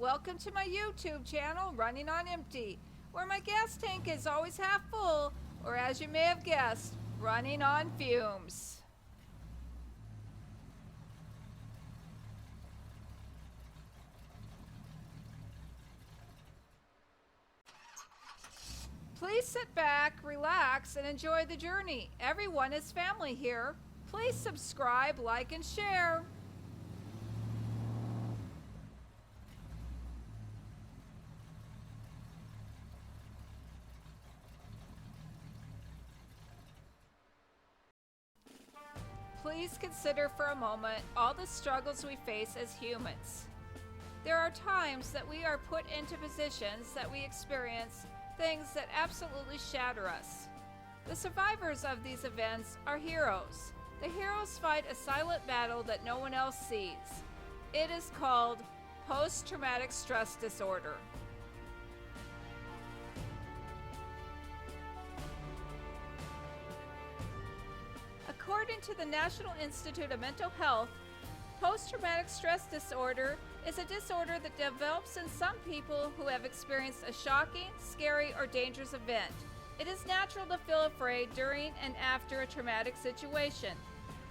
Welcome to my YouTube channel, Running on Empty, where my gas tank is always half full, or as you may have guessed, running on fumes. Please sit back, relax, and enjoy the journey. Everyone is family here. Please subscribe, like, and share. Please consider for a moment all the struggles we face as humans. There are times that we are put into positions that we experience things that absolutely shatter us. The survivors of these events are heroes. The heroes fight a silent battle that no one else sees. It is called Post Traumatic Stress Disorder. According to the National Institute of Mental Health, post-traumatic stress disorder is a disorder that develops in some people who have experienced a shocking, scary, or dangerous event. It is natural to feel afraid during and after a traumatic situation.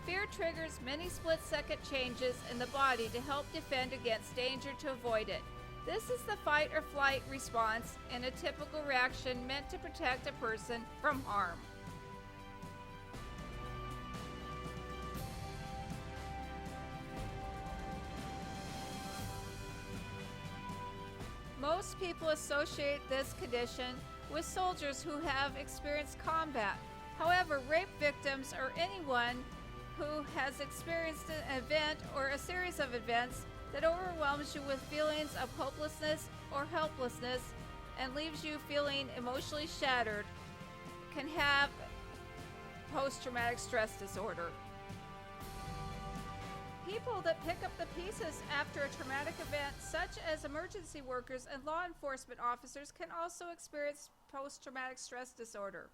Fear triggers many split-second changes in the body to help defend against danger to avoid it. This is the fight or flight response and a typical reaction meant to protect a person from harm. Most people associate this condition with soldiers who have experienced combat. However, rape victims or anyone who has experienced an event or a series of events that overwhelms you with feelings of hopelessness or helplessness and leaves you feeling emotionally shattered can have post-traumatic stress disorder. People that pick up the pieces after a traumatic event, such as emergency workers and law enforcement officers, can also experience post-traumatic stress disorder.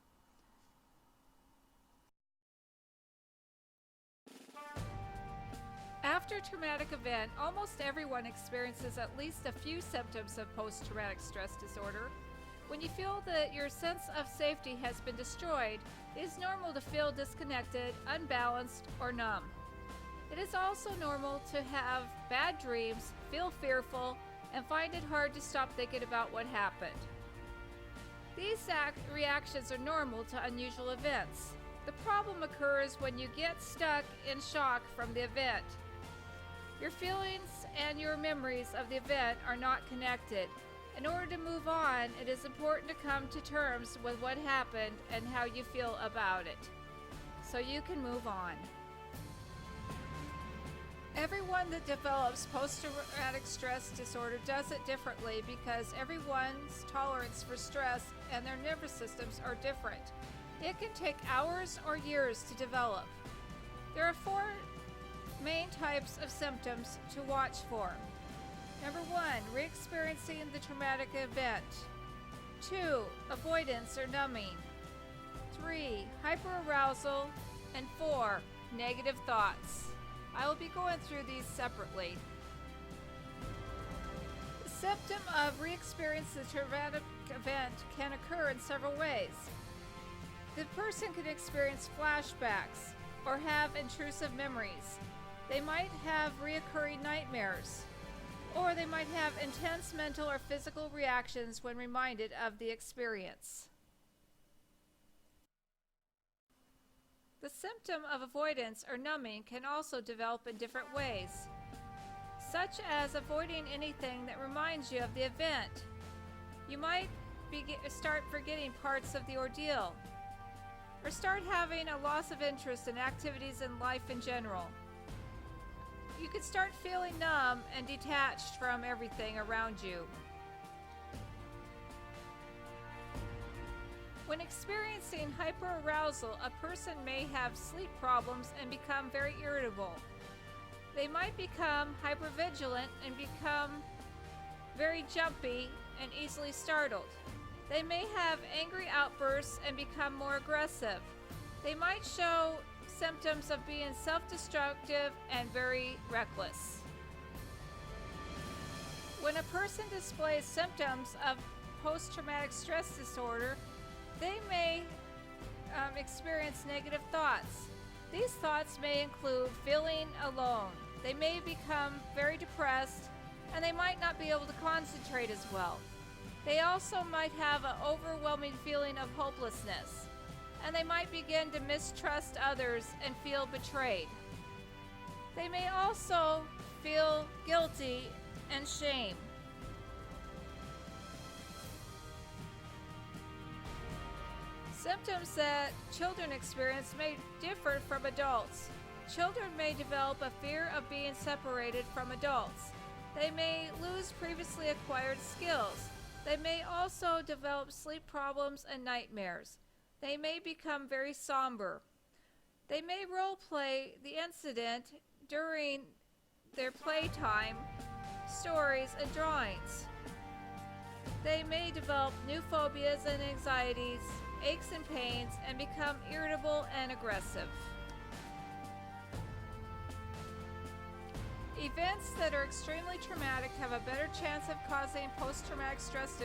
After a traumatic event, almost everyone experiences at least a few symptoms of post-traumatic stress disorder. When you feel that your sense of safety has been destroyed, it is normal to feel disconnected, unbalanced, or numb. It is also normal to have bad dreams, feel fearful, and find it hard to stop thinking about what happened. These reactions are normal to unusual events. The problem occurs when you get stuck in shock from the event. Your feelings and your memories of the event are not connected. In order to move on, it is important to come to terms with what happened and how you feel about it, so you can move on. Everyone that develops post-traumatic stress disorder does it differently because everyone's tolerance for stress and their nervous systems are different. It can take hours or years to develop. There are 4 main types of symptoms to watch for. Number 1, re-experiencing the traumatic event. 2, avoidance or numbing. 3, hyperarousal. And 4, negative thoughts. I will be going through these separately. The symptom of re-experiencing the traumatic event can occur in several ways. The person can experience flashbacks or have intrusive memories. They might have reoccurring nightmares, or they might have intense mental or physical reactions when reminded of the experience. The symptom of avoidance or numbing can also develop in different ways, such as avoiding anything that reminds you of the event. You might start forgetting parts of the ordeal, or start having a loss of interest in activities in life in general. You could start feeling numb and detached from everything around you. When experiencing hyperarousal, a person may have sleep problems and become very irritable. They might become hypervigilant and become very jumpy and easily startled. They may have angry outbursts and become more aggressive. They might show symptoms of being self-destructive and very reckless. When a person displays symptoms of post-traumatic stress disorder, they may experience negative thoughts. These thoughts may include feeling alone. They may become very depressed, and they might not be able to concentrate as well. They also might have an overwhelming feeling of hopelessness, and they might begin to mistrust others and feel betrayed. They may also feel guilty and shame. Symptoms that children experience may differ from adults. Children may develop a fear of being separated from adults. They may lose previously acquired skills. They may also develop sleep problems and nightmares. They may become very somber. They may role play the incident during their playtime, stories, and drawings. They may develop new phobias and anxieties, aches and pains, and become irritable and aggressive. Events that are extremely traumatic have a better chance of causing post-traumatic stress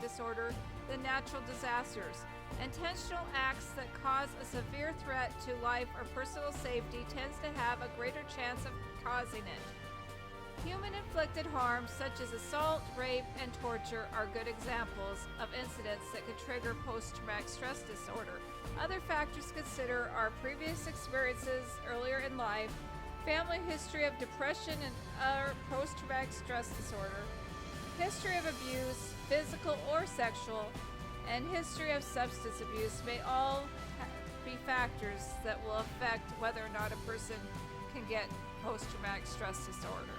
disorder than natural disasters. Intentional acts that cause a severe threat to life or personal safety tends to have a greater chance of causing it. Human-inflicted harm such as assault, rape, and torture are good examples of incidents that could trigger post-traumatic stress disorder. Other factors to consider are previous experiences earlier in life, family history of depression and other post-traumatic stress disorder, history of abuse, physical or sexual, and history of substance abuse may all be factors that will affect whether or not a person can get post-traumatic stress disorder.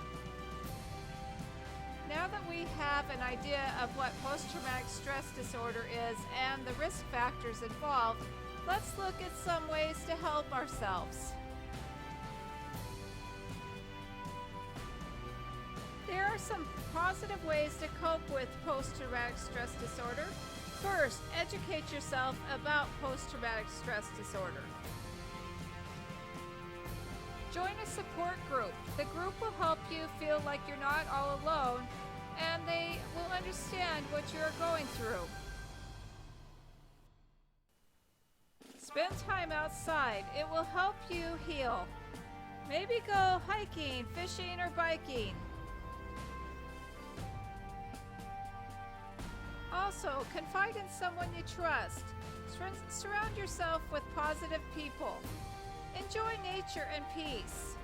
Now that we have an idea of what post-traumatic stress disorder is and the risk factors involved, let's look at some ways to help ourselves. There are some positive ways to cope with post-traumatic stress disorder. First, educate yourself about post-traumatic stress disorder. Join a support group. The group will help you feel like you're not all alone, and they will understand what you're going through. Spend time outside. It will help you heal. Maybe go hiking, fishing, or biking. Also, confide in someone you trust. Surround yourself with positive people. Enjoy nature and peace.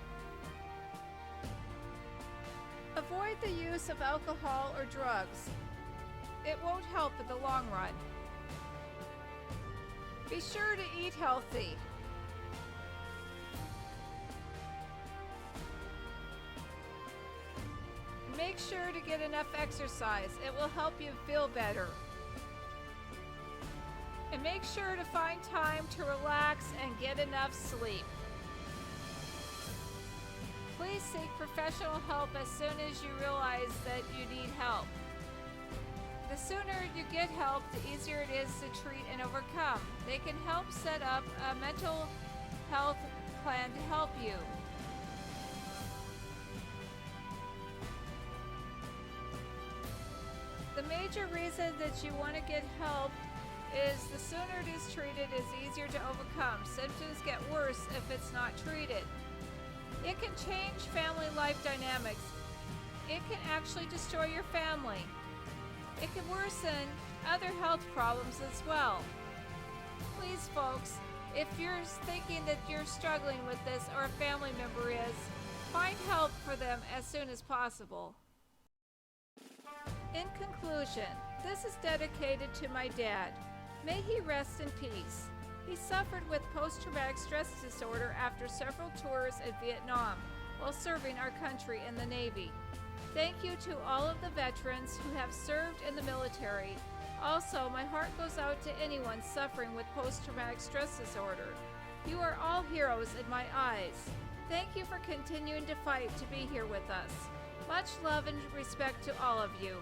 Avoid the use of alcohol or drugs. It won't help in the long run. Be sure to eat healthy. Make sure to get enough exercise. It will help you feel better. And make sure to find time to relax and get enough sleep. Please seek professional help as soon as you realize that you need help. The sooner you get help, the easier it is to treat and overcome. They can help set up a mental health plan to help you. The major reason that you want to get help is the sooner it is treated, is easier to overcome. Symptoms get worse if it's not treated. It can change family life dynamics. It can actually destroy your family. It can worsen other health problems as well. Please, folks, if you're thinking that you're struggling with this or a family member is, find help for them as soon as possible. In conclusion, this is dedicated to my dad. May he rest in peace. He suffered with post-traumatic stress disorder after several tours in Vietnam while serving our country in the Navy. Thank you to all of the veterans who have served in the military. Also, my heart goes out to anyone suffering with post-traumatic stress disorder. You are all heroes in my eyes. Thank you for continuing to fight to be here with us. Much love and respect to all of you.